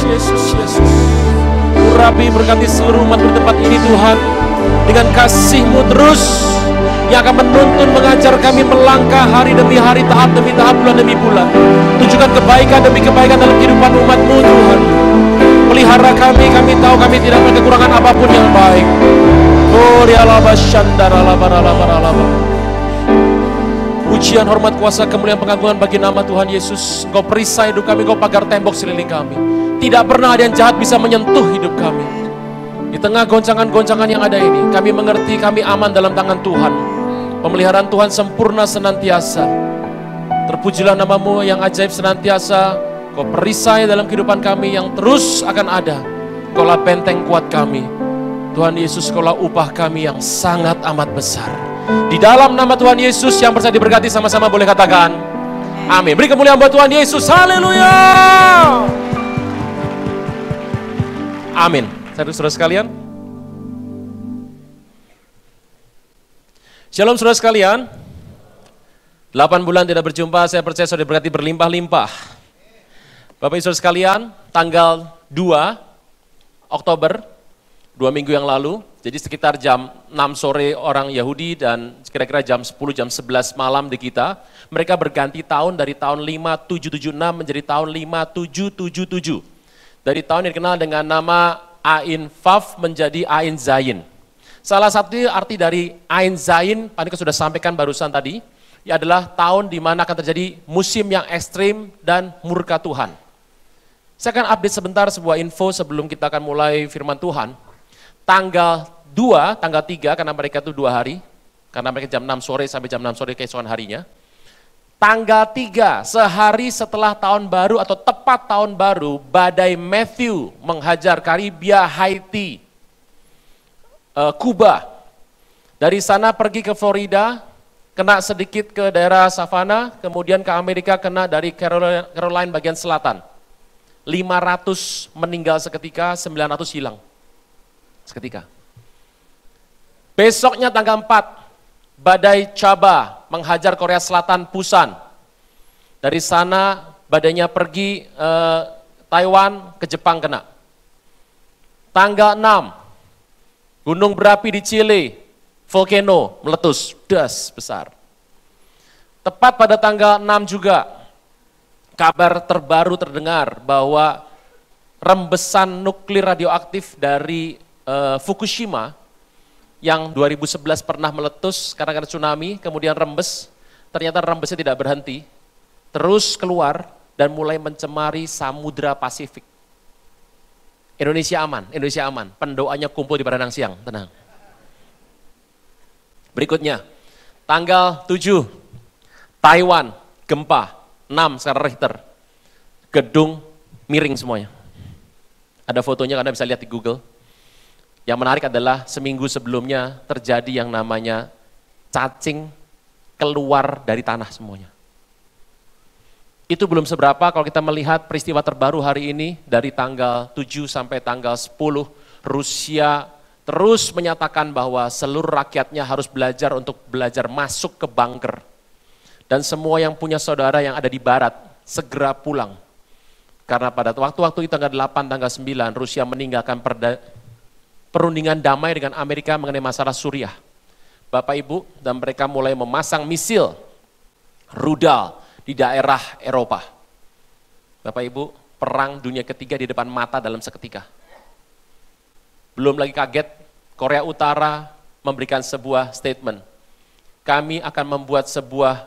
Yesus. Urapi berkati seluruh umat di tempat ini Tuhan. Dengan kasih-Mu terus yang akan menuntun, mengajar kami melangkah hari demi hari, tahap demi tahap, bulan demi bulan. Tunjukkan kebaikan demi kebaikan dalam kehidupan umat-Mu Tuhan. Pelihara kami tahu kami tidak punya kekurangan apapun yang baik. Pujian, hormat, kuasa, kemuliaan, pengagungan bagi nama Tuhan Yesus. Engkau perisai hidup kami, Engkau pagar tembok seliling kami. Tidak pernah ada yang jahat bisa menyentuh hidup kami. Di tengah goncangan-goncangan yang ada ini, kami mengerti kami aman dalam tangan Tuhan. Pemeliharaan Tuhan sempurna senantiasa. Terpujilah nama-Mu yang ajaib senantiasa. Kau perisai dalam kehidupan kami yang terus akan ada. Kaulah benteng kuat kami. Tuhan Yesus, Kaulah upah kami yang sangat amat besar. Di dalam nama Tuhan Yesus yang percaya diberkati sama-sama boleh katakan amin. Beri kemuliaan buat Tuhan Yesus. Haleluya. Amin. Saudara sekalian, shalom saudara sekalian. 8 bulan tidak berjumpa, saya percaya saudara berkati berlimpah-limpah. Bapak Ibu saudara sekalian, tanggal 2 Oktober, 2 minggu yang lalu, jadi sekitar jam 6 sore orang Yahudi dan kira-kira jam 10, jam 11 malam di kita, mereka berganti tahun dari tahun 5776 menjadi tahun 5777. Dari tahun yang dikenal dengan nama Ain Vav menjadi Ain Zayin. Salah satu arti dari Ain Zayin, Panika sudah sampaikan barusan tadi, ya adalah tahun di mana akan terjadi musim yang ekstrim dan murka Tuhan. Saya akan update sebentar sebuah info sebelum kita akan mulai firman Tuhan. Tanggal 2, tanggal 3, karena mereka itu 2 hari, karena mereka jam 6 sore sampai jam 6 sore keesokan harinya. Tanggal 3, sehari setelah tahun baru atau tepat tahun baru, badai Matthew menghajar Karibia, Haiti, Kuba. Dari sana pergi ke Florida, kena sedikit ke daerah Savannah, kemudian ke Amerika kena dari Caroline bagian selatan. 500 meninggal seketika, 900 hilang seketika. Besoknya tanggal 4, badai Chaba menghajar Korea Selatan, Busan. Dari sana badainya pergi Taiwan, ke Jepang kena. Tanggal 6, gunung berapi di Chile, volcano meletus, das besar. Tepat pada tanggal 6 juga, kabar terbaru terdengar bahwa rembesan nuklir radioaktif dari Fukushima yang 2011 pernah meletus karena tsunami, kemudian rembes, ternyata rembesnya tidak berhenti, terus keluar dan mulai mencemari Samudra Pasifik. Indonesia aman, pendoanya kumpul di Padang Siang, tenang. Berikutnya, tanggal 7, Taiwan, gempa, 6 skala Richter, gedung miring semuanya. Ada fotonya, Anda bisa lihat di Google. Yang menarik adalah seminggu sebelumnya terjadi yang namanya cacing keluar dari tanah semuanya. Itu belum seberapa kalau kita melihat peristiwa terbaru hari ini dari tanggal 7 sampai tanggal 10, Rusia terus menyatakan bahwa seluruh rakyatnya harus belajar untuk belajar masuk ke bunker. Dan semua yang punya saudara yang ada di barat segera pulang. Karena pada waktu-waktu itu tanggal 8, tanggal 9, Rusia meninggalkan perundingan damai dengan Amerika mengenai masalah Suriah. Bapak Ibu, dan mereka mulai memasang misil rudal di daerah Eropa. Bapak Ibu, perang dunia ketiga di depan mata dalam seketika. Belum lagi kaget, Korea Utara memberikan sebuah statement. Kami akan membuat sebuah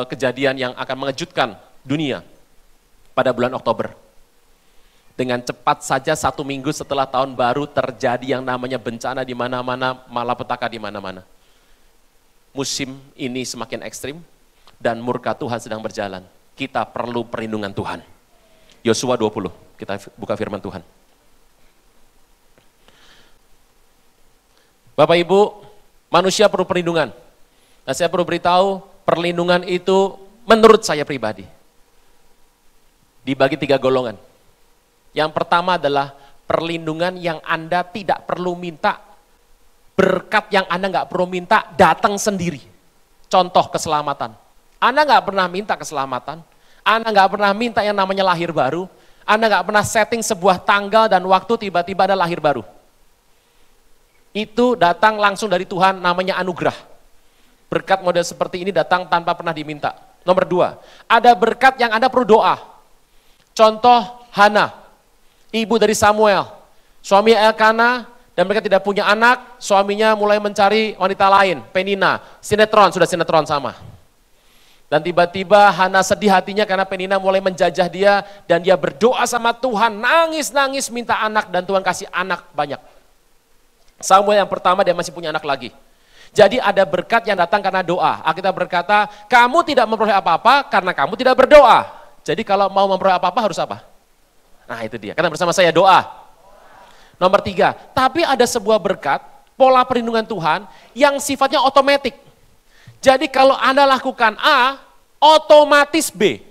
kejadian yang akan mengejutkan dunia pada bulan Oktober. Dengan cepat saja 1 minggu setelah tahun baru terjadi yang namanya bencana di mana-mana, malapetaka di mana-mana. Musim ini semakin ekstrim dan murka Tuhan sedang berjalan. Kita perlu perlindungan Tuhan. Yosua 20, kita buka firman Tuhan. Bapak Ibu, manusia perlu perlindungan. Nah, saya perlu beritahu, perlindungan itu menurut saya pribadi dibagi 3 golongan. Yang pertama adalah perlindungan yang Anda tidak perlu minta, berkat yang Anda nggak perlu minta, datang sendiri. contoh keselamatan. Anda nggak pernah minta keselamatan, Anda nggak pernah minta yang namanya lahir baru, Anda nggak pernah setting sebuah tanggal dan waktu tiba-tiba ada lahir baru. Itu datang langsung dari Tuhan, namanya anugerah. Berkat model seperti ini datang tanpa pernah diminta. Nomor 2, ada berkat yang Anda perlu doa. Contoh Hana, ibu dari Samuel, suami Elkana, dan mereka tidak punya anak, suaminya mulai mencari wanita lain, Penina, sudah sinetron sama. Dan tiba-tiba Hana sedih hatinya karena Penina mulai menjajah dia, dan dia berdoa sama Tuhan, nangis-nangis minta anak, dan Tuhan kasih anak banyak. Samuel yang pertama dia masih punya anak lagi. Jadi ada berkat yang datang karena doa. Alkitab berkata, kamu tidak memperoleh apa-apa karena kamu tidak berdoa. Jadi kalau mau memperoleh apa-apa harus apa? Nah itu dia, kata bersama saya doa. Nomor 3, tapi ada sebuah berkat, pola perlindungan Tuhan yang sifatnya otomatis. Jadi kalau Anda lakukan A, otomatis B.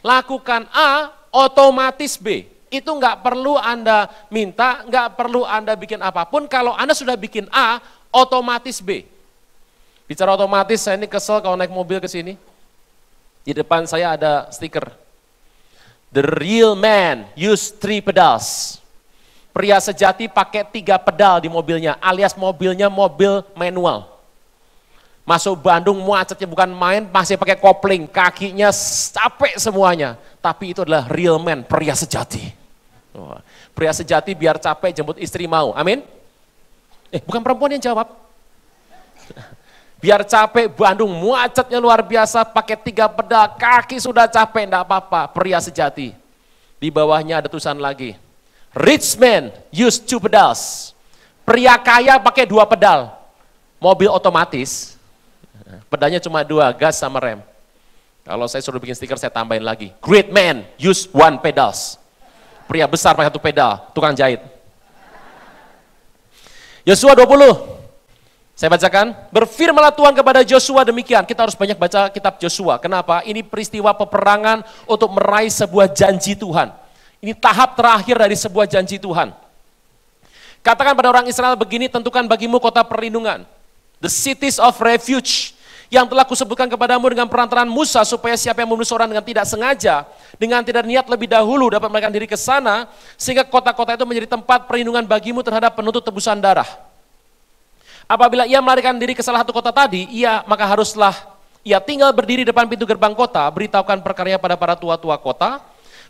Lakukan A, otomatis B. Itu nggak perlu Anda minta, nggak perlu Anda bikin apapun. Kalau Anda sudah bikin A, otomatis B. Bicara otomatis, saya ini kesel kalau naik mobil ke sini. Di depan saya ada stiker. The real man use 3 pedals. Pria sejati pakai 3 pedal di mobilnya, alias mobilnya mobil manual. Masuk Bandung macetnya bukan main, masih pakai kopling, kakinya capek semuanya. Tapi itu adalah real man, pria sejati. Pria sejati biar capek jemput istri mau, amin? Bukan perempuan yang jawab. Biar capek Bandung macetnya luar biasa, pakai 3 pedal, kaki sudah capek, enggak apa-apa, pria sejati. Di bawahnya ada tulisan lagi. Rich man use 2 pedals. Pria kaya pakai 2 pedal. Mobil otomatis, pedalnya cuma 2, gas sama rem. Kalau saya suruh bikin stiker, saya tambahin lagi. Great man use 1 pedals. Pria besar pakai 1 pedal, tukang jahit. Yosua 20. Saya bacakan, berfirmanlah Tuhan kepada Joshua demikian. Kita harus banyak baca kitab Joshua. Kenapa? Ini peristiwa peperangan untuk meraih sebuah janji Tuhan. Ini tahap terakhir dari sebuah janji Tuhan. Katakan pada orang Israel begini, tentukan bagimu kota perlindungan. The cities of refuge. Yang telah kusebutkan kepadamu dengan perantaraan Musa, supaya siapa yang membunuh seorang dengan tidak sengaja, dengan tidak niat lebih dahulu dapat melarikan diri ke sana, sehingga kota-kota itu menjadi tempat perlindungan bagimu terhadap penuntut tebusan darah. Apabila ia melarikan diri ke salah satu kota tadi, maka haruslah ia tinggal berdiri depan pintu gerbang kota, beritahukan perkaranya pada para tua-tua kota.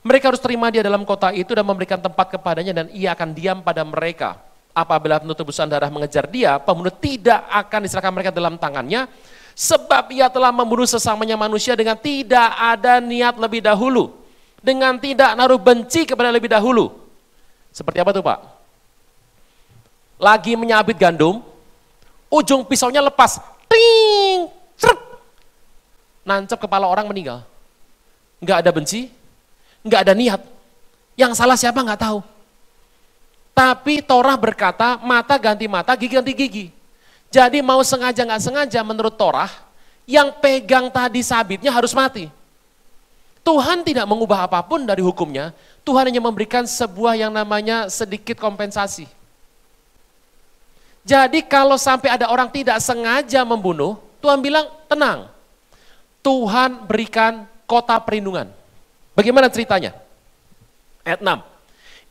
Mereka harus terima dia dalam kota itu dan memberikan tempat kepadanya, dan ia akan diam pada mereka. Apabila penuntut tebusan darah mengejar dia, pembunuh tidak akan diserahkan mereka dalam tangannya, sebab ia telah membunuh sesamanya manusia dengan tidak ada niat lebih dahulu, dengan tidak naruh benci kepada lebih dahulu. Seperti apa tuh Pak? Lagi menyabit gandum, ujung pisaunya lepas, ting, cerp, nancep kepala orang meninggal. Nggak ada benci, nggak ada niat. Yang salah siapa nggak tahu. Tapi Torah berkata mata ganti mata, gigi ganti gigi. Jadi mau sengaja nggak sengaja menurut Torah, yang pegang tadi sabitnya harus mati. Tuhan tidak mengubah apapun dari hukumnya, Tuhan hanya memberikan sebuah yang namanya sedikit kompensasi. Jadi kalau sampai ada orang tidak sengaja membunuh, Tuhan bilang tenang. Tuhan berikan kota perlindungan. Bagaimana ceritanya? Ayat 6.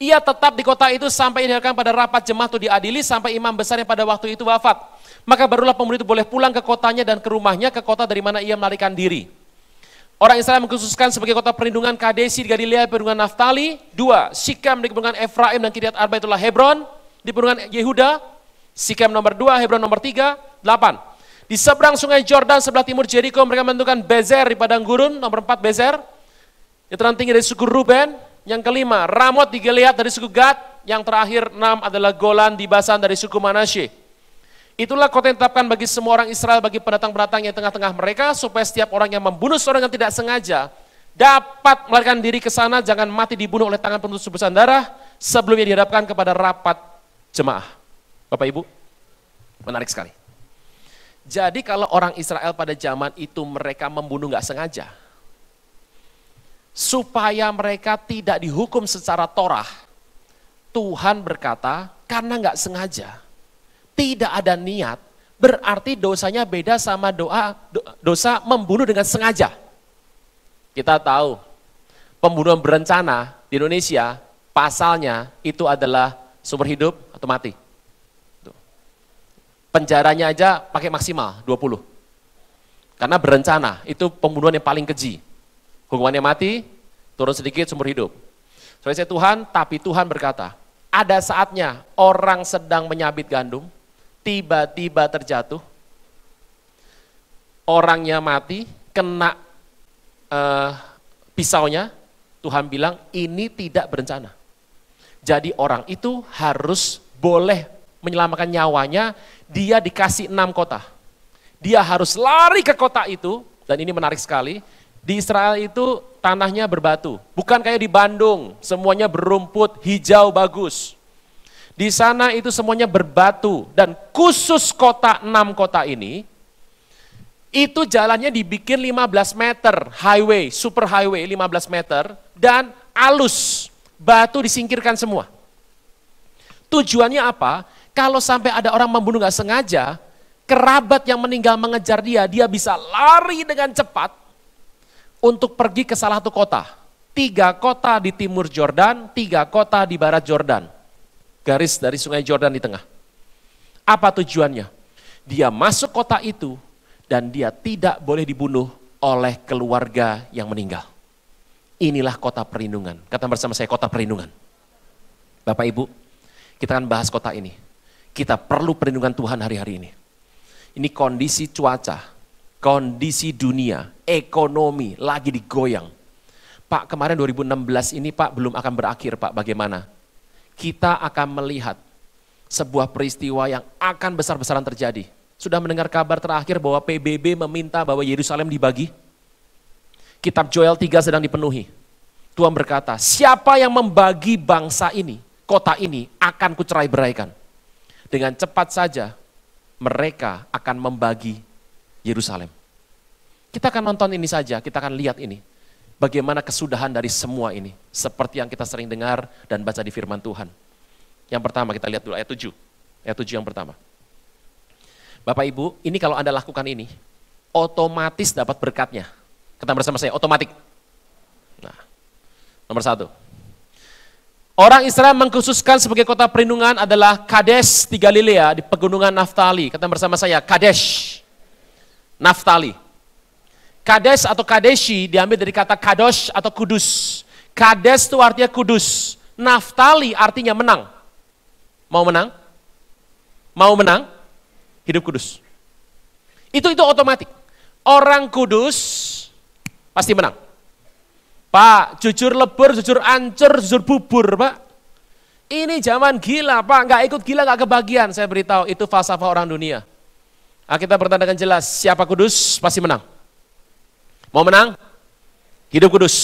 Ia tetap di kota itu sampai diadakan pada rapat jemaah itu diadili sampai imam besar yang pada waktu itu wafat. Maka barulah pembunuh itu boleh pulang ke kotanya dan ke rumahnya, ke kota dari mana ia melarikan diri. Orang Israel mengkhususkan sebagai kota perlindungan Kadesi di Galilea, perlindungan Naftali. 2. Syikam di perlindungan Efraim dan Kiryat Arba itulah Hebron. Di perlindungan Yehuda. Syikam nomor 2, Hebron nomor 3. 8. Di seberang sungai Jordan sebelah timur Jericho mereka menentukan Bezer di padang gurun. Nomor 4 Bezer. Yang tertinggi dari suku Ruben. Yang kelima Ramot di Gilead dari suku Gad. Yang terakhir 6 adalah Golan di Basan dari suku Manasye. Itulah kota yang ditetapkan bagi semua orang Israel, bagi pendatang-pendatang yang tengah-tengah mereka, supaya setiap orang yang membunuh seorang yang tidak sengaja dapat melarikan diri ke sana, jangan mati dibunuh oleh tangan penuntut tebusan darah sebelumnya dihadapkan kepada rapat jemaah. Bapak Ibu, menarik sekali. Jadi kalau orang Israel pada zaman itu mereka membunuh nggak sengaja, supaya mereka tidak dihukum secara Torah, Tuhan berkata karena nggak sengaja, tidak ada niat, Berarti dosanya beda sama dosa membunuh dengan sengaja. Kita tahu, pembunuhan berencana di Indonesia, pasalnya itu adalah seumur hidup atau mati. Penjaranya aja pakai maksimal 20. Karena berencana, itu pembunuhan yang paling keji. Hukumannya mati, turun sedikit seumur hidup. Soalnya saya Tuhan, tapi Tuhan berkata, ada saatnya orang sedang menyabit gandum, tiba-tiba terjatuh, orangnya mati, kena pisaunya, Tuhan bilang ini tidak berencana. Jadi orang itu harus boleh menyelamatkan nyawanya, dia dikasih 6 kota. Dia harus lari ke kota itu, dan ini menarik sekali, di Israel itu tanahnya berbatu. Bukan kayak di Bandung, semuanya berumput, hijau, bagus. Di sana itu semuanya berbatu, dan khusus kota 6 kota ini, itu jalannya dibikin 15 meter, highway, super highway 15 meter, dan alus, batu disingkirkan semua. Tujuannya apa? Kalau sampai ada orang membunuh gak sengaja, kerabat yang meninggal mengejar dia, dia bisa lari dengan cepat untuk pergi ke salah satu kota. 3 kota di timur Jordan, 3 kota di barat Jordan. Garis dari sungai Jordan di tengah. Apa tujuannya? Dia masuk kota itu, dan dia tidak boleh dibunuh oleh keluarga yang meninggal. Inilah kota perlindungan. Kata bersama saya, kota perlindungan. Bapak Ibu, kita akan bahas kota ini. Kita perlu perlindungan Tuhan hari-hari ini. Ini kondisi cuaca, kondisi dunia, ekonomi lagi digoyang. Pak, kemarin 2016 ini Pak belum akan berakhir Pak, bagaimana? Kita akan melihat sebuah peristiwa yang akan besar-besaran terjadi. Sudah mendengar kabar terakhir bahwa PBB meminta bahwa Yerusalem dibagi? Kitab Joel 3 sedang dipenuhi. Tuhan berkata, siapa yang membagi bangsa ini, kota ini akan kucerai beraikan. Dengan cepat saja mereka akan membagi Yerusalem. Kita akan nonton ini saja, kita akan lihat ini. Bagaimana kesudahan dari semua ini. Seperti yang kita sering dengar dan baca di firman Tuhan. Yang pertama kita lihat dulu ayat 7. Ayat 7 yang pertama. Bapak Ibu, ini kalau Anda lakukan ini, otomatis dapat berkatnya. Kata bersama saya, otomatis. Nah, nomor 1. Orang Israel mengkhususkan sebagai kota perlindungan adalah Kades di Galilea, di pegunungan Naftali. Kata bersama saya, Kadesh, Naftali. Kades atau Kadeshi diambil dari kata Kadosh atau kudus. Kades itu artinya kudus. Naftali artinya menang. Mau menang? Mau menang? Hidup kudus. Itu otomatis. Orang kudus pasti menang. Pak, jujur lebur, jujur ancur, jujur bubur, Pak. Ini zaman gila, Pak. Nggak ikut gila, nggak kebagian. Saya beritahu, itu falsafah orang dunia. Kita bertandakan jelas, siapa kudus pasti menang. Mau menang? Hidup kudus.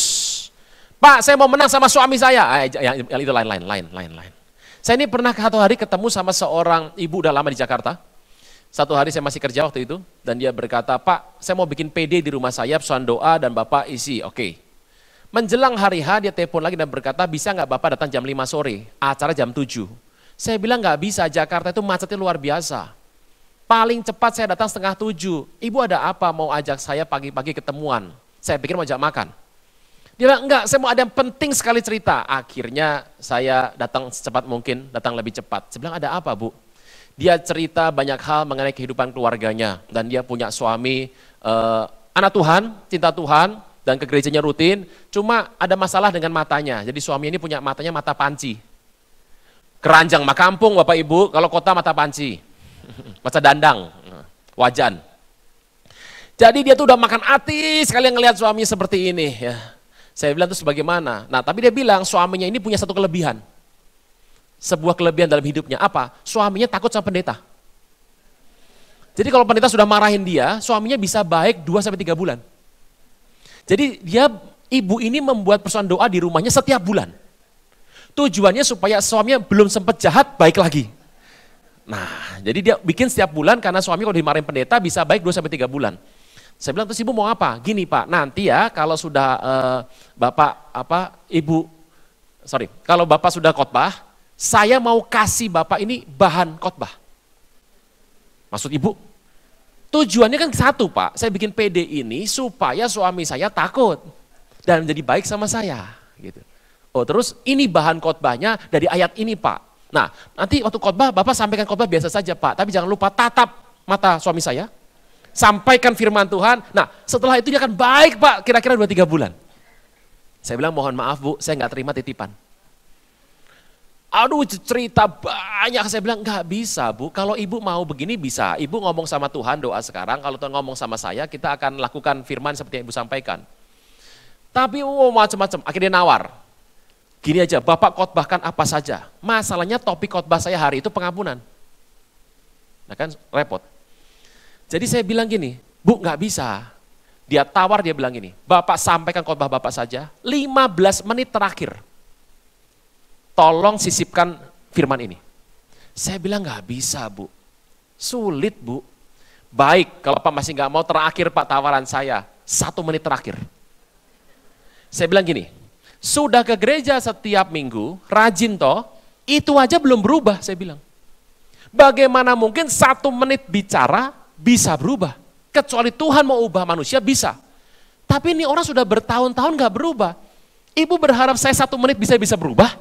Pak, saya mau menang sama suami saya. Itu lain. Saya ini pernah satu hari ketemu sama seorang ibu udah lama di Jakarta. Satu hari saya masih kerja waktu itu, dan dia berkata, Pak, saya mau bikin PD di rumah saya, pesan doa dan Bapak isi, oke. Menjelang hari H, dia telepon lagi dan berkata, bisa nggak Bapak datang jam 5 sore, acara jam 7. Saya bilang nggak bisa, Jakarta itu macetnya luar biasa. Paling cepat saya datang setengah 7. Ibu ada apa mau ajak saya pagi-pagi ketemuan? Saya pikir mau ajak makan. Dia bilang, enggak, saya mau ada yang penting sekali cerita. Akhirnya saya datang secepat mungkin, datang lebih cepat. Saya bilang, ada apa Bu? Dia cerita banyak hal mengenai kehidupan keluarganya. Dan dia punya suami, anak Tuhan, cinta Tuhan, dan ke gerejanya rutin. Cuma ada masalah dengan matanya. Jadi suami ini punya matanya mata panci. Keranjang mah kampung Bapak Ibu, kalau kota mata panci. Mata dandang, wajan. Jadi dia tuh udah makan hati sekali ngelihat suaminya seperti ini. Ya. Saya bilang terus bagaimana? Nah tapi dia bilang suaminya ini punya satu kelebihan. Sebuah kelebihan dalam hidupnya, apa? Suaminya takut sama pendeta. Jadi kalau pendeta sudah marahin dia, suaminya bisa baik 2-3 bulan. Jadi ibu ini membuat persoalan doa di rumahnya setiap bulan. Tujuannya supaya suaminya belum sempat jahat, baik lagi. Nah, jadi dia bikin setiap bulan karena suami kalau dimarahin pendeta bisa baik 2-3 bulan. Saya bilang, terus ibu mau apa? Gini Pak, nanti ya kalau sudah kalau Bapak sudah khotbah, saya mau kasih Bapak ini bahan khotbah. Maksud ibu, Tujuannya kan satu Pak, saya bikin PD ini supaya suami saya takut dan menjadi baik sama saya. Gitu. Oh terus ini bahan khotbahnya dari ayat ini Pak. Nah nanti waktu khotbah Bapak sampaikan khotbah biasa saja Pak, tapi jangan lupa tatap mata suami saya, sampaikan firman Tuhan. Nah setelah itu dia akan baik Pak, kira-kira 2-3 bulan. Saya bilang mohon maaf Bu, saya nggak terima titipan. Aduh cerita banyak, saya bilang nggak bisa Bu, kalau ibu mau begini bisa, ibu ngomong sama Tuhan doa sekarang, kalau Tuhan ngomong sama saya kita akan lakukan firman seperti yang ibu sampaikan. Tapi macam-macam, akhirnya nawar. Gini aja, Bapak khotbahkan apa saja, masalahnya topik khotbah saya hari itu pengampunan. Nah kan repot. Jadi saya bilang gini, Bu nggak bisa. Dia tawar, dia bilang gini, Bapak sampaikan khotbah Bapak saja, 15 menit terakhir. Tolong sisipkan firman ini. Saya bilang nggak bisa Bu, sulit Bu. Baik, kalau Pak masih nggak mau, terakhir Pak tawaran saya, 1 menit terakhir. Saya bilang gini, sudah ke gereja setiap minggu, rajin toh, itu aja belum berubah, saya bilang. Bagaimana mungkin 1 menit bicara bisa berubah? Kecuali Tuhan mau ubah manusia bisa. Tapi ini orang sudah bertahun-tahun nggak berubah. Ibu berharap saya 1 menit bisa berubah?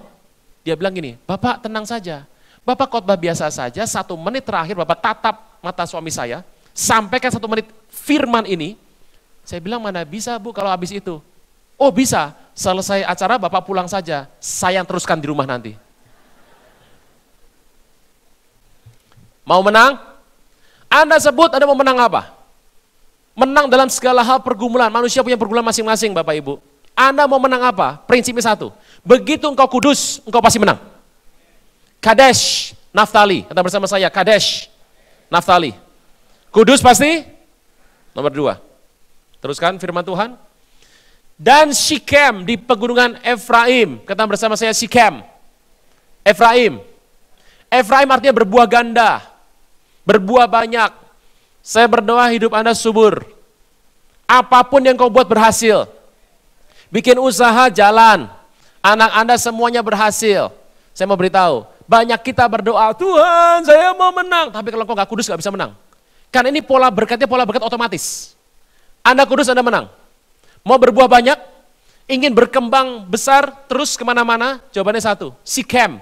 Dia bilang gini, Bapak tenang saja, Bapak khotbah biasa saja, 1 menit terakhir Bapak tatap mata suami saya, sampaikan 1 menit firman ini. Saya bilang mana bisa Bu kalau habis itu. Oh bisa, selesai acara Bapak pulang saja, saya yang teruskan di rumah nanti. Mau menang? Anda sebut Anda mau menang apa? Menang dalam segala hal pergumulan, manusia punya pergumulan masing-masing Bapak Ibu. Anda mau menang apa? Prinsipnya satu, begitu engkau kudus, engkau pasti menang. Kadesh, Naftali, kata bersama saya, Kadesh, Naftali. Kudus pasti? Nomor 2. Teruskan firman Tuhan. Dan Shikem di pegunungan Efraim, kata bersama saya Shikem. Efraim. Efraim artinya berbuah ganda, berbuah banyak. Saya berdoa hidup Anda subur. Apapun yang kau buat berhasil. Bikin usaha jalan, anak Anda semuanya berhasil. Saya mau beritahu, banyak kita berdoa, Tuhan saya mau menang. Tapi kalau kau gak kudus gak bisa menang. Karena ini pola berkat otomatis. Anda kudus, Anda menang. Mau berbuah banyak, ingin berkembang besar, terus kemana-mana, jawabannya satu, Shikem.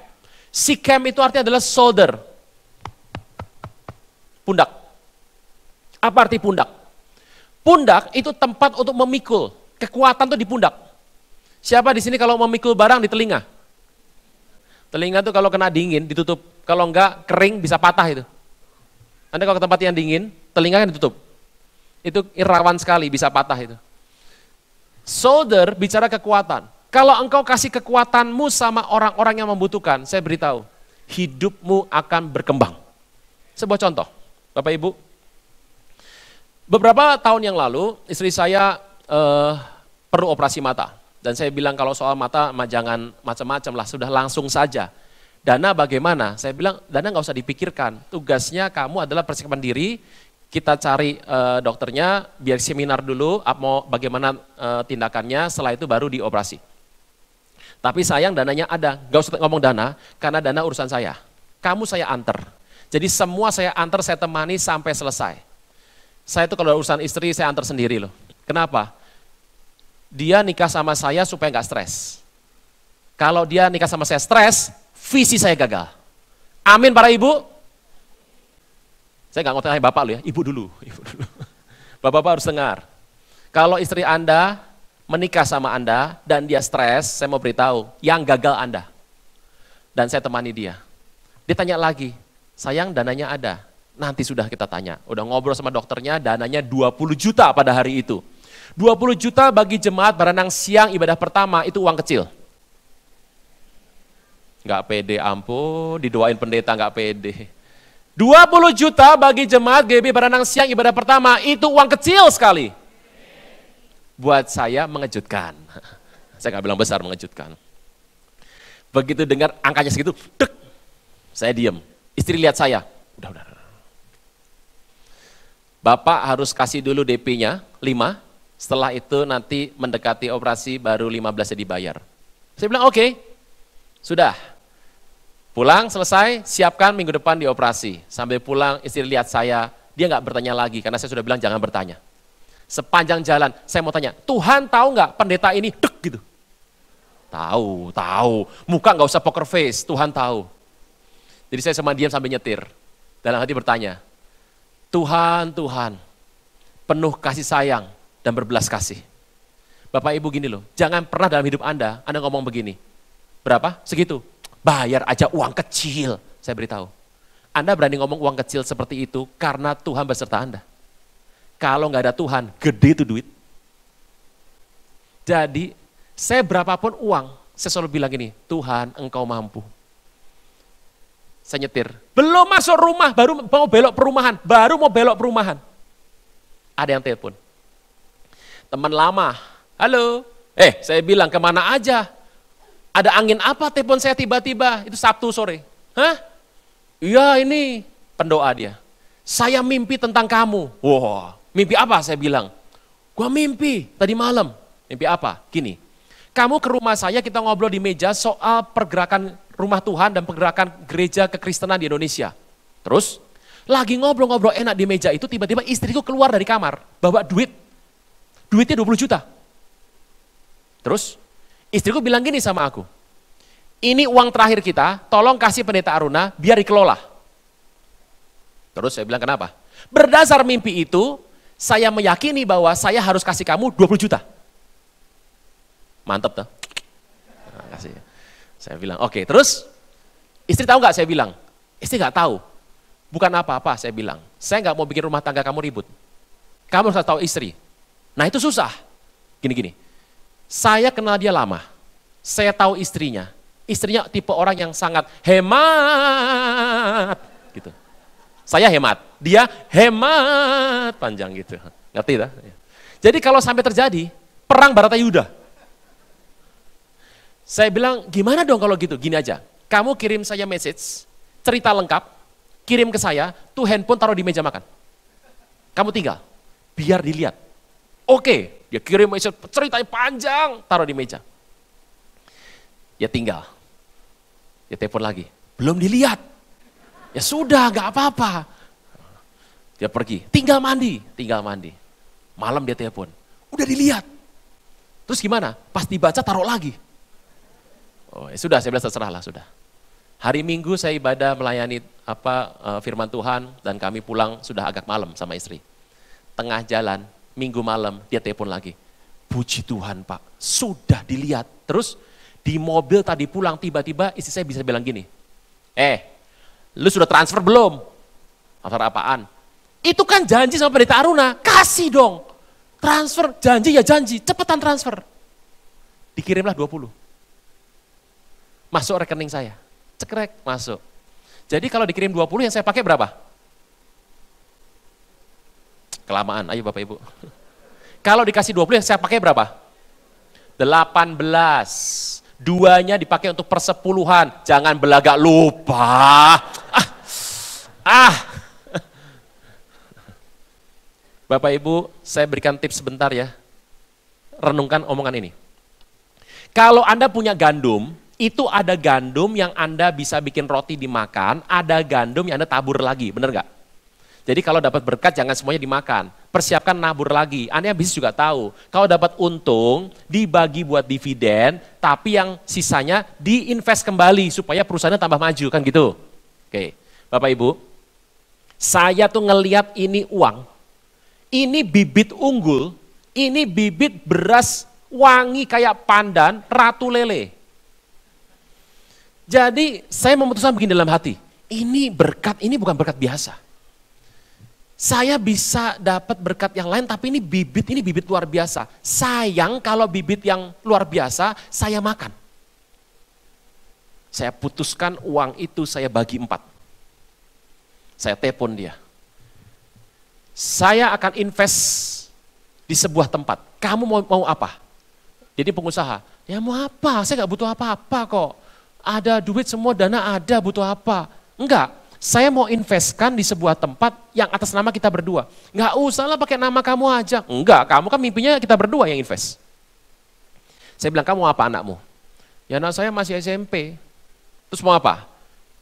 Shikem itu artinya adalah shoulder. Pundak. Apa arti pundak? Pundak itu tempat untuk memikul. Kekuatan tuh di pundak. Siapa di sini kalau memikul barang di telinga? Telinga tuh kalau kena dingin ditutup. Kalau enggak kering bisa patah itu. Anda kalau ke tempat yang dingin, telinga kan ditutup. Itu rawan sekali bisa patah itu. Shoulder bicara kekuatan. Kalau engkau kasih kekuatanmu sama orang-orang yang membutuhkan, saya beritahu, hidupmu akan berkembang. Sebuah contoh, Bapak Ibu. Beberapa tahun yang lalu, istri saya perlu operasi mata. Dan saya bilang kalau soal mata jangan macam-macam lah, sudah langsung saja. Dana bagaimana? Saya bilang dana nggak usah dipikirkan, tugasnya kamu adalah persiapan diri, kita cari dokternya, biar seminar dulu, mau bagaimana tindakannya, setelah itu baru dioperasi. Tapi sayang dananya ada, nggak usah ngomong dana, karena dana urusan saya. Kamu saya antar, jadi semua saya antar, saya temani sampai selesai. Saya itu kalau urusan istri saya antar sendiri loh. Kenapa? Dia nikah sama saya supaya nggak stres. Kalau dia nikah sama saya stres, visi saya gagal. Amin para ibu. Saya nggak ngomong bapak lu ya, ibu dulu. Bapak-bapak harus dengar. Kalau istri Anda menikah sama Anda dan dia stres, saya mau beritahu, yang gagal Anda. Dan saya temani dia. Dia tanya lagi, sayang dananya ada. Nanti sudah kita tanya. Udah ngobrol sama dokternya, dananya 20 juta pada hari itu. 20 juta bagi jemaat berenang siang ibadah pertama itu uang kecil. Nggak pede, ampun, didoain pendeta nggak pede. 20 juta bagi jemaat GB berenang siang ibadah pertama itu uang kecil sekali. Buat saya mengejutkan. Saya nggak bilang besar, mengejutkan. Begitu dengar angkanya segitu, dek, saya diem. Istri lihat saya, udah. Bapak harus kasih dulu DP-nya 5. Setelah itu nanti mendekati operasi baru 15-nya dibayar. Saya bilang oke, sudah. Pulang selesai, siapkan minggu depan dioperasi. Sambil pulang istri lihat saya, Dia nggak bertanya lagi, karena saya sudah bilang jangan bertanya. Sepanjang jalan, saya mau tanya, Tuhan tahu nggak pendeta ini dek gitu? Tahu. Muka nggak usah poker face, Tuhan tahu. Jadi saya sama diam sambil nyetir. Dalam hati bertanya, Tuhan, penuh kasih sayang dan berbelas kasih. Bapak Ibu gini loh, jangan pernah dalam hidup Anda ngomong begini. Berapa? Segitu. Bayar aja uang kecil, saya beritahu. Anda berani ngomong uang kecil seperti itu karena Tuhan beserta Anda. Kalau nggak ada Tuhan, gede itu duit. Jadi, saya berapapun uang, saya selalu bilang gini, Tuhan engkau mampu. Saya nyetir, belum masuk rumah, baru mau belok perumahan. Ada yang telepon. Teman lama, halo, saya bilang kemana aja? Ada angin apa telepon saya tiba-tiba, itu Sabtu sore. Hah? Iya ini, pendoa dia. Saya mimpi tentang kamu. Wah, mimpi apa saya bilang? Gua mimpi tadi malam. Mimpi apa? Gini, kamu ke rumah saya, kita ngobrol di meja soal pergerakan rumah Tuhan dan pergerakan gereja kekristenan di Indonesia. Terus, lagi ngobrol-ngobrol enak di meja itu, tiba-tiba istriku keluar dari kamar, bawa duit. Duitnya 20 juta. Terus, istriku bilang gini sama aku, ini uang terakhir kita, tolong kasih pendeta Aruna, biar dikelola. Terus saya bilang kenapa? Berdasar mimpi itu, saya meyakini bahwa saya harus kasih kamu 20 juta. Mantap tuh. Nah, kasih. Saya bilang, oke. Terus, istri tahu nggak saya bilang? Istri nggak tahu. Bukan apa-apa saya bilang. Saya nggak mau bikin rumah tangga kamu ribut. Kamu harus tahu istri. Nah itu susah. Gini-gini. Saya kenal dia lama. Saya tahu istrinya. Istrinya tipe orang yang sangat hemat. Gitu. Saya hemat. Dia hemat. Panjang gitu. Ngerti tak? Jadi kalau sampai terjadi, perang Baratayuda. Saya bilang, gimana dong kalau gitu? Gini aja. Kamu kirim saya message, cerita lengkap, kirim ke saya, tuh handphone taruh di meja makan. Kamu tinggal. Biar dilihat. Oke, dia kirim message, ceritanya panjang, taruh di meja. Ya tinggal. Ya telepon lagi. Belum dilihat. Ya sudah, gak apa-apa. Dia pergi. Tinggal mandi. Malam dia telepon. Udah dilihat. Terus gimana? Pas dibaca taruh lagi. Oh ya sudah, saya bilang terserah lah sudah. Hari Minggu saya ibadah melayani firman Tuhan dan kami pulang sudah agak malam sama istri. Tengah jalan, Minggu malam dia telepon lagi. Puji Tuhan Pak, sudah dilihat. Terus di mobil tadi pulang tiba-tiba istri saya bisa bilang gini, lu sudah transfer belum? Transfer apaan? Itu kan janji sama pendeta Aruna, kasih dong. Transfer, janji ya janji, cepetan transfer. Dikirimlah 20. Masuk rekening saya, cekrek, masuk. Jadi kalau dikirim 20 yang saya pakai berapa? Kelamaan, ayo Bapak Ibu. Kalau dikasih 20 yang saya pakai berapa? 18. Duanya dipakai untuk persepuluhan. Jangan belagak lupa. Bapak Ibu, saya berikan tips sebentar ya. Renungkan omongan ini. Kalau Anda punya gandum, itu ada gandum yang Anda bisa bikin roti dimakan, ada gandum yang Anda tabur lagi, benar nggak? Jadi kalau dapat berkat jangan semuanya dimakan, persiapkan nabur lagi. Anda yang bisnis juga tahu, kalau dapat untung dibagi buat dividen, tapi yang sisanya diinvest kembali supaya perusahaannya tambah maju, kan gitu. Oke, Bapak Ibu, saya tuh ngelihat ini uang, ini bibit unggul, ini bibit beras wangi kayak pandan, ratu lele. Jadi saya memutuskan begini dalam hati, ini berkat, ini bukan berkat biasa. Saya bisa dapat berkat yang lain, tapi ini bibit luar biasa. Sayang kalau bibit yang luar biasa, saya makan. Saya putuskan uang itu saya bagi 4. Saya telepon dia. Saya akan invest di sebuah tempat. Kamu mau apa? Jadi pengusaha, ya mau apa? Saya gak butuh apa-apa kok. Ada duit semua, dana ada, butuh apa? Enggak, saya mau investkan di sebuah tempat yang atas nama kita berdua. Enggak usah lah pakai nama kamu aja. Enggak, kamu kan mimpinya kita berdua yang invest. Saya bilang, kamu apa anakmu? Ya anak saya masih SMP. Terus mau apa?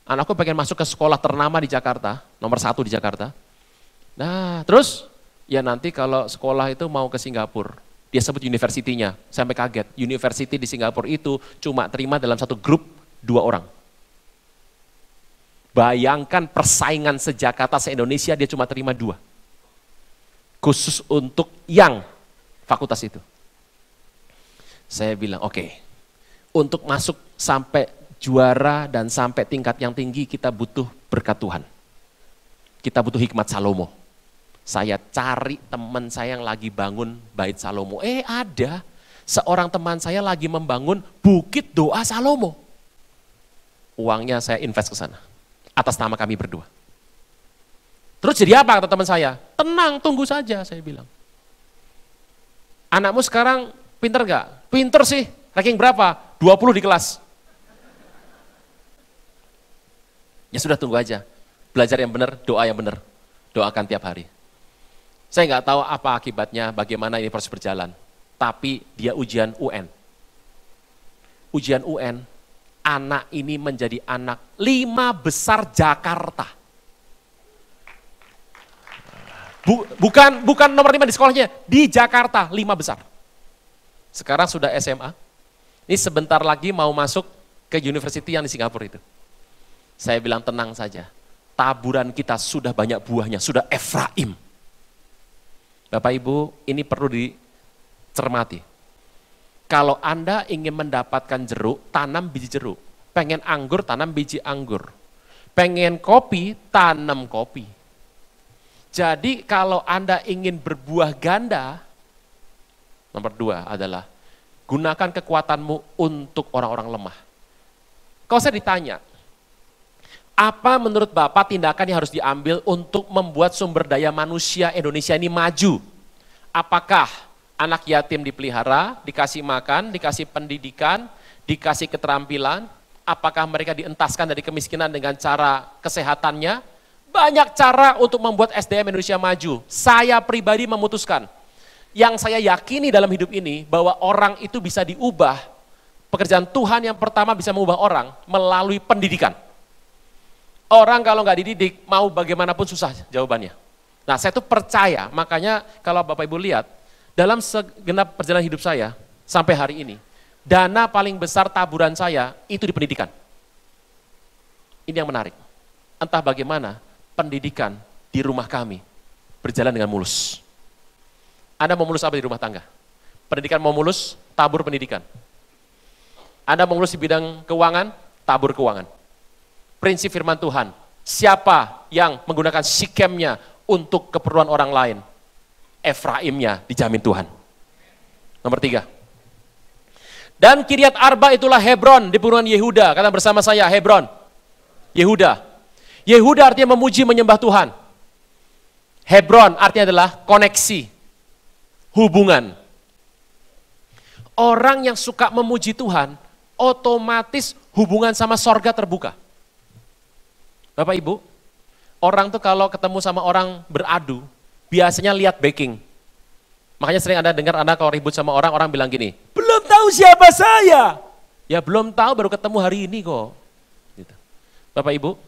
Anakku pengen masuk ke sekolah ternama di Jakarta, nomor 1 di Jakarta. Nah, terus ya nanti kalau sekolah itu mau ke Singapura, dia sebut universitinya, sampai kaget. University di Singapura itu cuma terima dalam satu grup 2 orang. Bayangkan persaingan se-Jakarta, se-Indonesia dia cuma terima 2. Khusus untuk yang fakultas itu. Saya bilang, oke, untuk masuk sampai juara dan sampai tingkat yang tinggi kita butuh berkat Tuhan. Kita butuh hikmat Salomo. Saya cari teman saya yang lagi bangun bait Salomo. Ada seorang teman saya lagi membangun bukit doa Salomo. Uangnya saya invest ke sana. Atas nama kami berdua. Terus jadi apa kata teman saya? Tenang, tunggu saja saya bilang. Anakmu sekarang pinter gak? Pinter sih. Ranking berapa? 20 di kelas. Ya sudah tunggu aja. Belajar yang benar, doa yang benar. Doakan tiap hari. Saya nggak tahu apa akibatnya, bagaimana ini proses berjalan. Tapi dia ujian UN. Ujian UN, anak ini menjadi anak 5 besar Jakarta. Bukan nomor 5 di sekolahnya, di Jakarta 5 besar. Sekarang sudah SMA. Ini sebentar lagi mau masuk ke university yang di Singapura itu. Saya bilang tenang saja. Taburan kita sudah banyak buahnya, sudah Efraim. Bapak Ibu, ini perlu dicermati. Kalau Anda ingin mendapatkan jeruk, tanam biji jeruk. Pengen anggur, tanam biji anggur. Pengen kopi, tanam kopi. Jadi kalau Anda ingin berbuah ganda, nomor 2 adalah gunakan kekuatanmu untuk orang-orang lemah. Kalau saya ditanya, apa menurut Bapak tindakan yang harus diambil untuk membuat sumber daya manusia Indonesia ini maju? Apakah anak yatim dipelihara, dikasih makan, dikasih pendidikan, dikasih keterampilan? Apakah mereka dientaskan dari kemiskinan dengan cara kesehatannya? Banyak cara untuk membuat SDM Indonesia maju. Saya pribadi memutuskan, yang saya yakini dalam hidup ini, bahwa orang itu bisa diubah. Pekerjaan Tuhan yang pertama bisa mengubah orang melalui pendidikan. Orang kalau nggak dididik, mau bagaimanapun susah jawabannya. Nah saya tuh percaya, makanya kalau Bapak Ibu lihat, dalam segenap perjalanan hidup saya, sampai hari ini, dana paling besar taburan saya, itu di pendidikan. Ini yang menarik. Entah bagaimana, pendidikan di rumah kami, berjalan dengan mulus. Anda mau mulus apa di rumah tangga? Pendidikan mau mulus, tabur pendidikan. Anda mau mulus di bidang keuangan, tabur keuangan. Prinsip firman Tuhan, siapa yang menggunakan Sikemnya untuk keperluan orang lain, Efraimnya dijamin Tuhan. Nomor 3. Dan Kiryat Arba itulah Hebron di pegunungan Yehuda. Kata bersama saya, Hebron, Yehuda. Yehuda artinya memuji, menyembah Tuhan. Hebron artinya adalah koneksi, hubungan. Orang yang suka memuji Tuhan, otomatis hubungan sama sorga terbuka. Bapak Ibu, orang tuh kalau ketemu sama orang beradu, biasanya lihat backing. Makanya sering Anda dengar Anda kalau ribut sama orang, orang bilang gini, belum tahu siapa saya. Ya belum tahu, baru ketemu hari ini kok. Gitu. Bapak Ibu,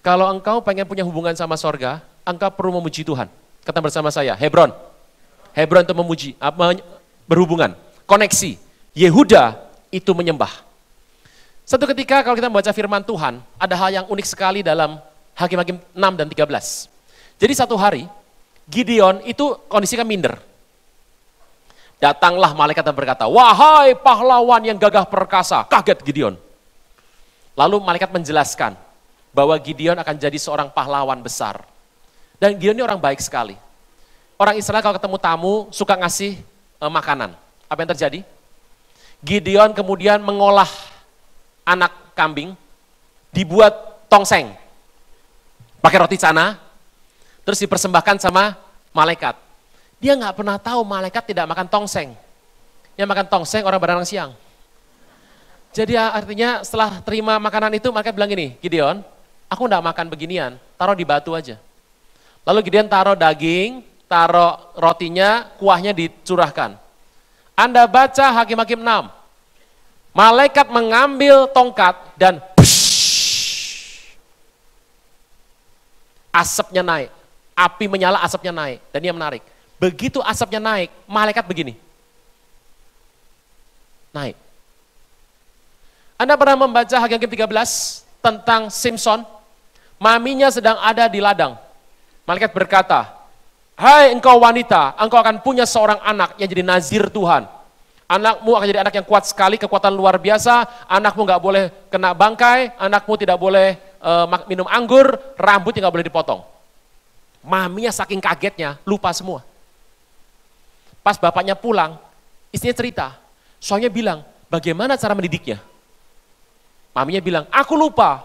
kalau engkau pengen punya hubungan sama sorga, engkau perlu memuji Tuhan. Kata bersama saya, Hebron. Hebron itu memuji, berhubungan, koneksi. Yehuda itu menyembah. Satu ketika kalau kita membaca firman Tuhan, ada hal yang unik sekali dalam Hakim-Hakim 6 dan 13. Jadi satu hari, Gideon itu kondisinya minder. Datanglah malaikat dan berkata, wahai pahlawan yang gagah perkasa, kaget Gideon. Lalu malaikat menjelaskan bahwa Gideon akan jadi seorang pahlawan besar. Dan Gideon ini orang baik sekali. Orang Israel kalau ketemu tamu suka ngasih makanan. Apa yang terjadi? Gideon kemudian mengolah anak kambing, dibuat tongseng, pakai roti cana, terus dipersembahkan sama malaikat. Dia nggak pernah tahu malaikat tidak makan tongseng. Yang makan tongseng orang berenang siang. Jadi artinya setelah terima makanan itu, malaikat bilang gini, Gideon, aku nggak makan beginian, taruh di batu aja. Lalu Gideon taruh daging, taruh rotinya, kuahnya dicurahkan. Anda baca Hakim-Hakim 6. Malaikat mengambil tongkat dan asapnya naik. Api menyala, asapnya naik. Dan dia menarik. Begitu asapnya naik, malaikat begini. Naik. Anda pernah membaca Hakim 13 tentang Simpson? Maminya sedang ada di ladang. Malaikat berkata, hai engkau wanita, engkau akan punya seorang anak yang jadi nazir Tuhan. Anakmu akan jadi anak yang kuat sekali, kekuatan luar biasa. Anakmu gak boleh kena bangkai, anakmu tidak boleh minum anggur, rambutnya gak boleh dipotong. Maminya saking kagetnya, lupa semua. Pas bapaknya pulang, istrinya cerita. Soalnya bilang, bagaimana cara mendidiknya? Maminya bilang, aku lupa.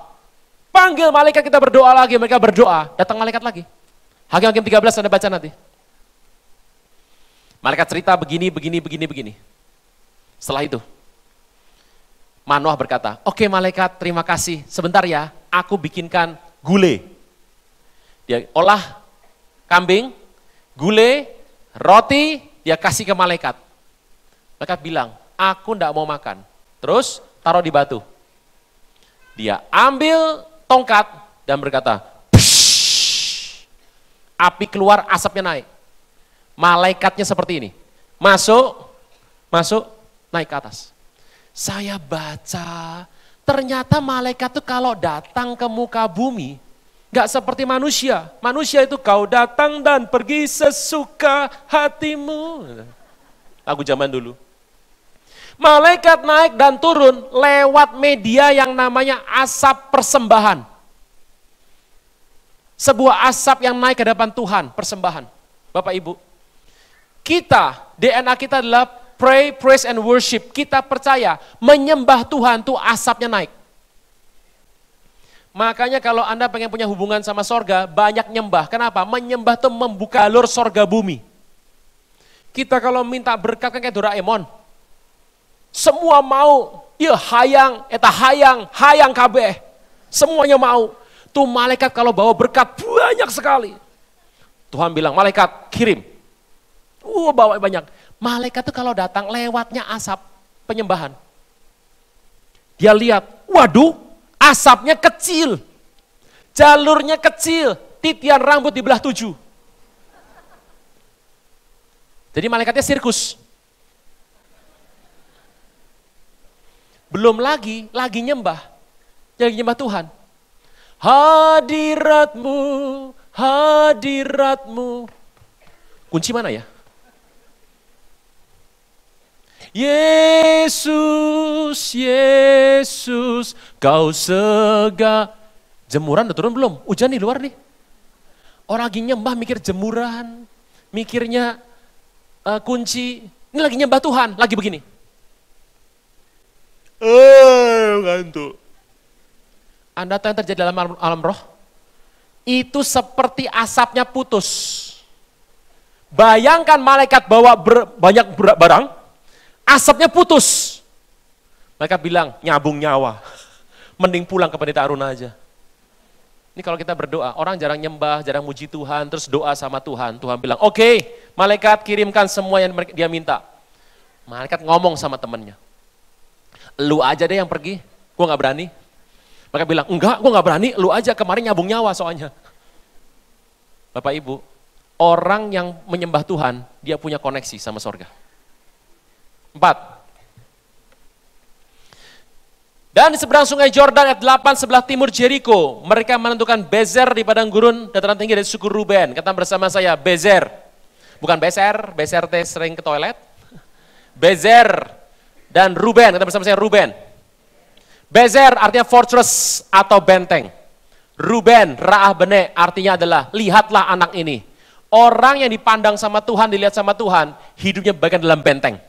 Panggil malaikat, kita berdoa lagi. Mereka berdoa, datang malaikat lagi. Hakim 13 Anda baca nanti. Malaikat cerita begini. Setelah itu, Manoah berkata, oke malaikat terima kasih, sebentar ya, aku bikinkan gulai. Dia olah kambing, gulai, roti, dia kasih ke malaikat. Malaikat bilang, aku enggak mau makan. Terus taruh di batu. Dia ambil tongkat dan berkata, pshh, api keluar, asapnya naik. Malaikatnya seperti ini, masuk, naik ke atas. Saya baca, ternyata malaikat itu kalau datang ke muka bumi, gak seperti manusia. Manusia itu kau datang dan pergi sesuka hatimu. Lagu zaman dulu. Malaikat naik dan turun lewat media yang namanya asap persembahan. Sebuah asap yang naik ke hadapan Tuhan, persembahan. Bapak Ibu, kita, DNA kita adalah pray, praise, and worship. Kita percaya menyembah Tuhan tuh asapnya naik. Makanya kalau Anda pengen punya hubungan sama sorga, banyak nyembah. Kenapa? Menyembah tuh membuka alur sorga bumi. Kita kalau minta berkat kan kayak Doraemon. Semua mau, ya hayang kabeh. Semuanya mau. Tuh malaikat kalau bawa berkat banyak sekali. Tuhan bilang, malaikat kirim. Bawa banyak. Malaikat itu kalau datang lewatnya asap penyembahan. Dia lihat, waduh, asapnya kecil. Jalurnya kecil, titian rambut dibelah 7. Jadi malaikatnya sirkus. Belum lagi nyembah. Lagi nyembah Tuhan. Hadiratmu. Kunci mana ya? Yesus, kau jemuran udah turun belum? Hujan di luar nih. Orang lagi nyembah mikir jemuran, mikirnya kunci. Ini lagi nyembah Tuhan, lagi begini. Ngantuk. Anda tahu yang terjadi dalam alam roh? Itu seperti asapnya putus. Bayangkan malaikat bawa banyak barang, asapnya putus. Mereka bilang, nyabung nyawa. Mending pulang ke Pendeta Aruna aja. Ini kalau kita berdoa, orang jarang nyembah, jarang muji Tuhan, terus doa sama Tuhan. Tuhan bilang, oke, malaikat kirimkan semua yang dia minta. Malaikat ngomong sama temannya. Lu aja deh yang pergi, gue gak berani. Mereka bilang, enggak, gue gak berani, lu aja, kemarin nyabung nyawa soalnya. Bapak Ibu, orang yang menyembah Tuhan, dia punya koneksi sama sorga. 4. Dan di seberang sungai Jordan ayat 8 sebelah timur Jericho, mereka menentukan Bezer di padang gurun, dataran tinggi dari suku Ruben. Kata bersama saya, Bezer. Bukan Bezer teh sering ke toilet. Bezer dan Ruben, kata bersama saya Ruben. Bezer artinya fortress atau benteng. Ruben, Ra'ah Bene artinya adalah lihatlah anak ini. Orang yang dipandang sama Tuhan, dilihat sama Tuhan, hidupnya bagian dalam benteng.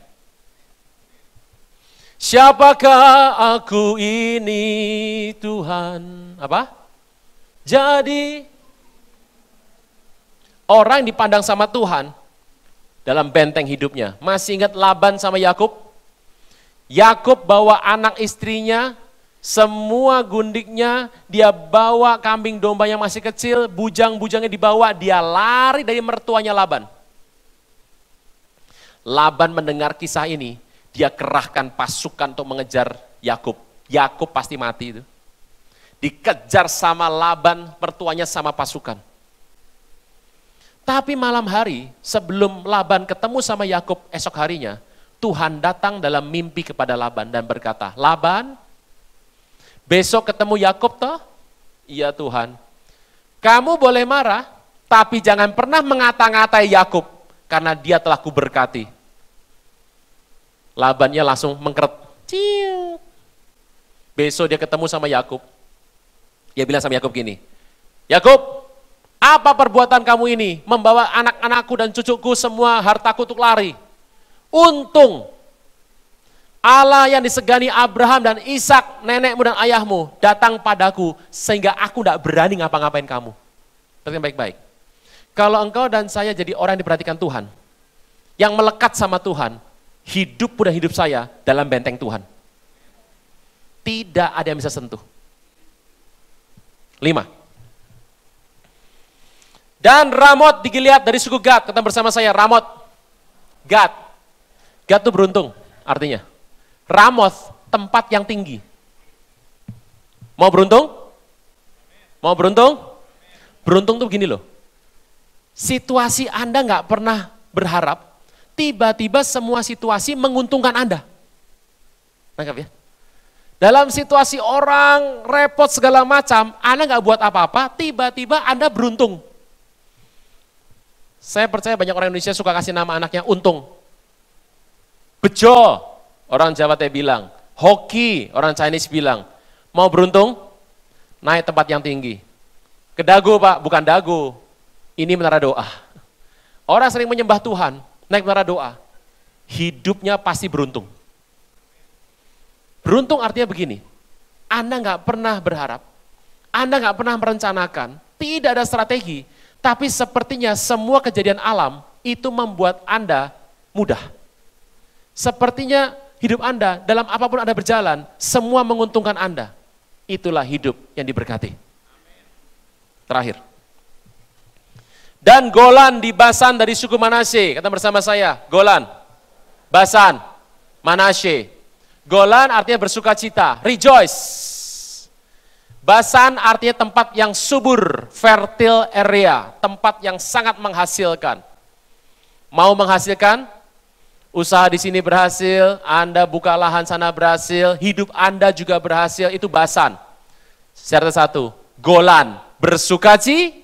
Siapakah aku ini Tuhan? Apa? Jadi orang yang dipandang sama Tuhan dalam benteng hidupnya. Masih ingat Laban sama Yakub? Yakub bawa anak istrinya, semua gundiknya, dia bawa kambing domba yang masih kecil, bujang-bujangnya dibawa, dia lari dari mertuanya Laban. Laban mendengar kisah ini, dia kerahkan pasukan untuk mengejar Yakub. Yakub pasti mati itu. Dikejar sama Laban, mertuanya sama pasukan. Tapi malam hari sebelum Laban ketemu sama Yakub esok harinya, Tuhan datang dalam mimpi kepada Laban dan berkata, Laban, besok ketemu Yakub toh? Iya Tuhan. Kamu boleh marah, tapi jangan pernah mengata-ngatai Yakub karena dia telah kuberkati. Labannya langsung mengkeret. Ciu. Besok dia ketemu sama Yakub. Dia bilang sama Yakub gini, Yakub, apa perbuatan kamu ini? Membawa anak-anakku dan cucuku semua hartaku untuk lari. Untung Allah yang disegani Abraham dan Ishak, nenekmu dan ayahmu, datang padaku sehingga aku tidak berani ngapa-ngapain kamu. Perhatikan baik-baik. Kalau engkau dan saya jadi orang yang diperhatikan Tuhan, yang melekat sama Tuhan, hidupmu dan hidup saya dalam benteng Tuhan. Tidak ada yang bisa sentuh. 5. Dan Ramot di Gilead dari suku Gad, kata bersama saya, Ramot, Gad. Gad itu beruntung, artinya. Ramoth, tempat yang tinggi. Mau beruntung? Mau beruntung? Beruntung tuh begini loh. Situasi Anda nggak pernah berharap, tiba-tiba semua situasi menguntungkan Anda. Nangkap ya? Dalam situasi orang repot segala macam, Anda nggak buat apa-apa, tiba-tiba Anda beruntung. Saya percaya banyak orang Indonesia suka kasih nama anaknya Untung. Bejo, orang Jawa Teh bilang. Hoki, orang Chinese bilang. Mau beruntung? Naik tempat yang tinggi. Ke dagu Pak, bukan dagu. Ini menara doa. Orang sering menyembah Tuhan, naik menara doa. Hidupnya pasti beruntung. Beruntung artinya begini, Anda nggak pernah berharap, Anda nggak pernah merencanakan, tidak ada strategi, tapi sepertinya semua kejadian alam itu membuat Anda mudah. Sepertinya hidup Anda, dalam apapun Anda berjalan, semua menguntungkan Anda. Itulah hidup yang diberkati. Terakhir. Dan Golan di Basan dari suku Manasye, kata bersama saya, Golan, Basan, Manasye. Golan artinya bersuka cita, rejoice. Basan artinya tempat yang subur, fertile area, tempat yang sangat menghasilkan. Mau menghasilkan? Usaha di sini berhasil, Anda buka lahan sana berhasil, hidup Anda juga berhasil, itu Basan. Syarat satu, Golan, bersuka cita.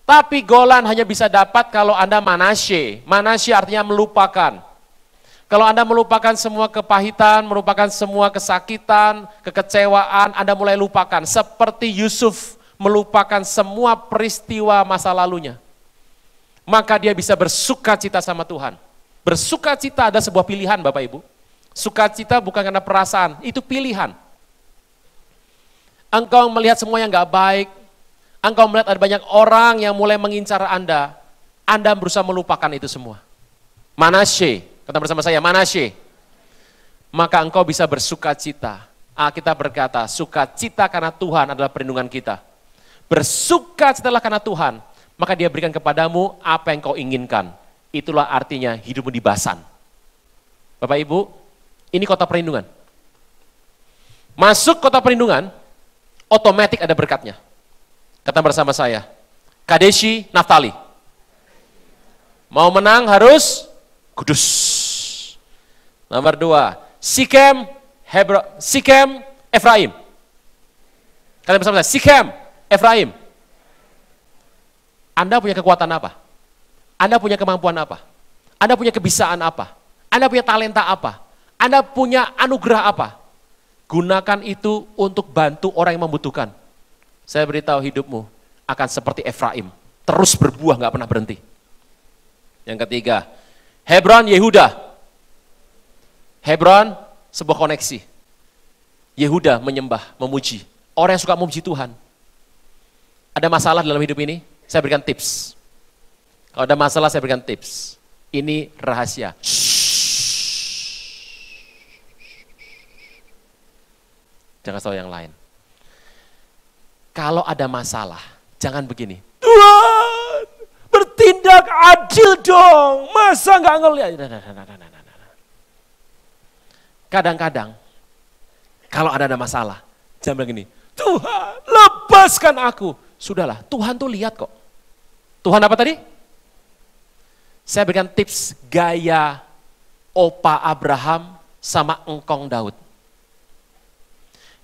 Tapi Golan hanya bisa dapat kalau Anda Manasye. Manasye artinya melupakan. Kalau Anda melupakan semua kepahitan, melupakan semua kesakitan, kekecewaan, Anda mulai lupakan. Seperti Yusuf melupakan semua peristiwa masa lalunya. Maka dia bisa bersuka cita sama Tuhan. Bersuka cita ada sebuah pilihan Bapak Ibu. Sukacita bukan karena perasaan, itu pilihan. Engkau melihat semua yang gak baik, engkau melihat ada banyak orang yang mulai mengincar Anda berusaha melupakan itu semua. Manasye. Kata bersama saya, Manasye. Maka engkau bisa bersuka cita. Alkitab berkata, sukacita karena Tuhan adalah perlindungan kita. Bersuka citalah karena Tuhan, maka dia berikan kepadamu apa yang kau inginkan. Itulah artinya hidupmu di Basan. Bapak Ibu, ini kota perlindungan. Masuk kota perlindungan, otomatis ada berkatnya. Kata bersama saya, Kadeshi, Naftali. Mau menang harus kudus. Nomor 2, Sikem, Efraim. Kalian bersama saya, Sikem, Efraim. Anda punya kekuatan apa? Anda punya kemampuan apa? Anda punya kebisaan apa? Anda punya talenta apa? Anda punya anugerah apa? Gunakan itu untuk bantu orang yang membutuhkan. Saya beritahu hidupmu akan seperti Efraim. Terus berbuah, gak pernah berhenti. Yang ketiga, Hebron, Yehuda. Hebron, sebuah koneksi. Yehuda menyembah, memuji. Orang yang suka memuji Tuhan. Ada masalah dalam hidup ini? Saya berikan tips. Kalau ada masalah, saya berikan tips. Ini rahasia. Jangan tahu yang lain. Kalau ada masalah, jangan begini. Tuhan, bertindak adil dong. Masa nggak ngelihat? Kadang-kadang, kalau ada masalah, jangan bilang gini, Tuhan, lepaskan aku. Sudahlah, Tuhan tuh lihat kok. Tuhan apa tadi? Saya berikan tips gaya opa Abraham sama engkong Daud.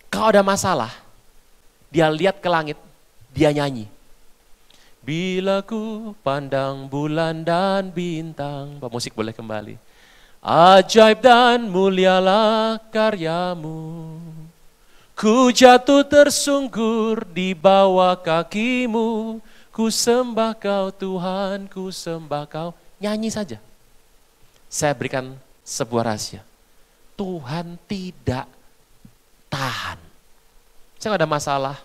Kalau ada masalah, dia lihat ke langit, dia nyanyi. Bila ku pandang bulan dan bintang, Pak musik boleh kembali. Ajaib dan mulialah karyamu. Ku jatuh tersungkur di bawah kakimu. Ku sembah kau Tuhan, ku sembah kau. Nyanyi saja. Saya berikan sebuah rahasia. Tuhan tidak tahan. Saya nggak ada masalah,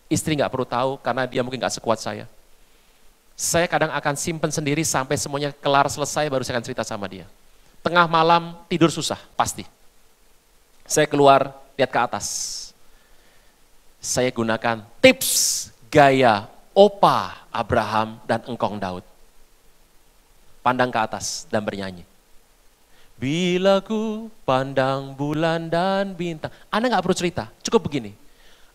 istri nggak perlu tahu karena dia mungkin nggak sekuat saya. Saya kadang akan simpen sendiri sampai semuanya kelar selesai baru saya akan cerita sama dia. Tengah malam tidur susah, pasti. Saya keluar, lihat ke atas. Saya gunakan tips gaya opa Abraham dan engkong Daud. Pandang ke atas dan bernyanyi. Bila ku pandang bulan dan bintang. Anda nggak perlu cerita, cukup begini.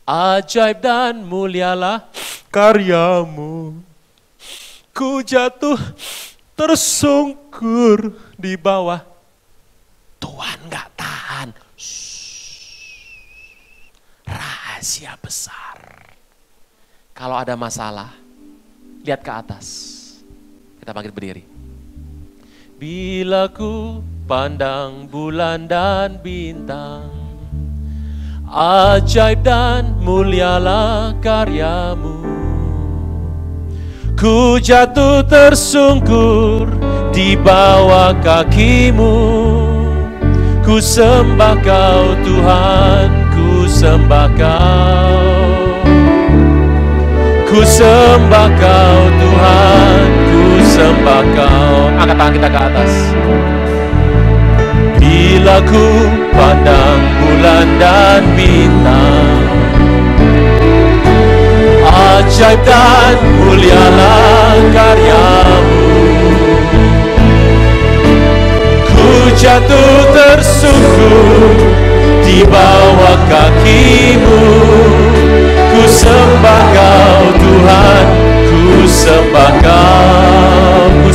Ajaib dan mulialah karyamu. Ku jatuh tersungkur di bawah. Tuhan nggak tahan. Rahasia besar. Kalau ada masalah, lihat ke atas. Kita bangkit berdiri. Bila ku pandang bulan dan bintang, ajaib dan mulialah karyamu. Ku jatuh tersungkur di bawah kakimu. Ku sembah kau Tuhan, ku sembah kau. Ku sembah kau Tuhan, ku sembah kau. Angkat tangan kita ke atas. Bila ku pandang bulan dan bintang, ajaib dan mulialah karyamu. Ku jatuh tersungkur di bawah kakimu. Ku sembah kau Tuhan, ku sembah kau, ku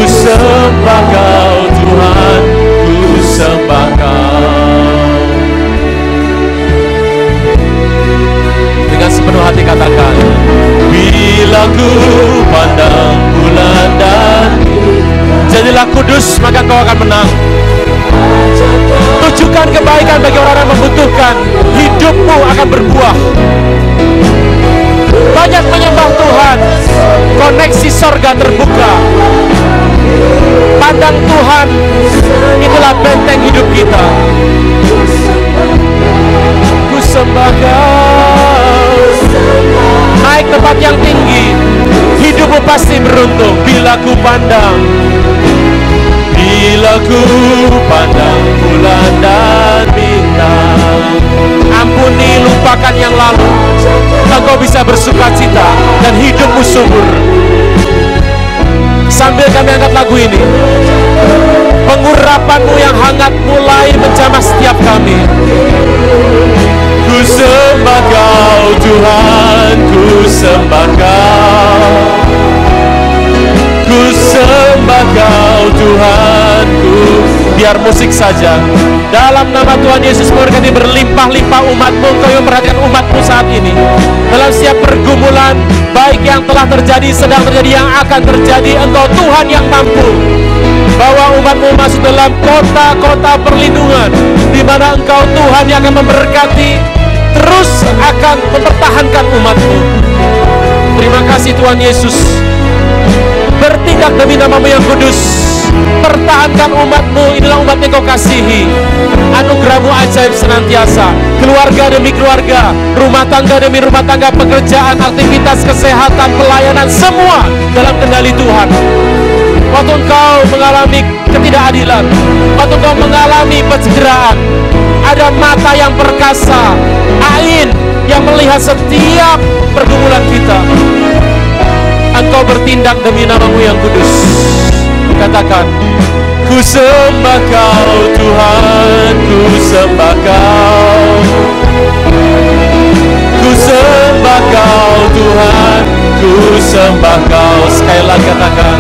sembah kau Tuhan, ku sembah kau. Dengan sepenuh hati katakan, bila ku pandang bulan dan jadilah kudus maka kau akan menang. Tujukan kebaikan bagi orang-orang yang membutuhkan. Hidupmu akan berbuah. Banyak menyembah Tuhan. Koneksi sorga terbuka. Pandang Tuhan. Itulah benteng hidup kita. Ku sembah kau. Naik tempat yang tinggi. Hidupmu pasti beruntung. Bila ku pandang. Bila ku pandang bulan dan bintang, ampuni, lupakan yang lalu. Engkau bisa bersuka cita dan hidupmu subur. Sambil kami angkat lagu ini, pengurapanmu yang hangat mulai menjamah setiap kami. Ku sembah kau Tuhan, ku sembah kau. Ku sembah kau Tuhanku. Biar musik saja. Dalam nama Tuhan Yesus memberkati berlimpah-limpah umat-Mu. Engkau yang memperhatikan umat-Mu saat ini. Dalam setiap pergumulan, baik yang telah terjadi, sedang terjadi, yang akan terjadi, Engkau Tuhan yang mampu. Bawa umat-Mu masuk dalam kota-kota perlindungan, di mana Engkau Tuhan yang akan memberkati, terus akan mempertahankan umat-Mu. Terima kasih Tuhan Yesus. Bertindak demi nama-Mu yang kudus. Pertahankan umat-Mu, inilah umat yang Kau kasihi. Anugerah-Mu ajaib senantiasa. Keluarga demi keluarga, rumah tangga demi rumah tangga, pekerjaan, aktivitas, kesehatan, pelayanan, semua dalam kendali Tuhan. Waktu Engkau mengalami ketidakadilan, waktu Engkau mengalami pencederaan, ada mata yang perkasa, ain yang melihat setiap pergumulan kita. Engkau bertindak demi nama-Mu yang kudus. Katakan, ku sembah kau Tuhan, ku sembah kau. Ku sembah kau Tuhan, ku sembah Kau. Sekali lagi katakan,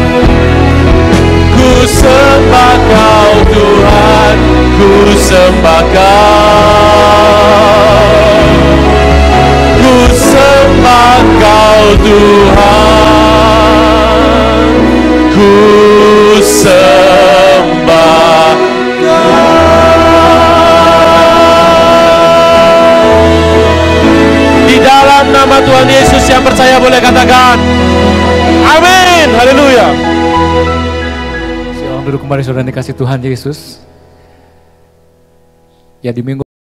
ku sembah Kau Tuhan, ku sembah Kau. Ku sembah Kau Tuhan, ku sembah Kau. Di dalam nama Tuhan Yesus, yang percaya boleh katakan amin. Haleluya. Silakan duduk kembali saudara dikasih Tuhan Yesus. Ya, di minggu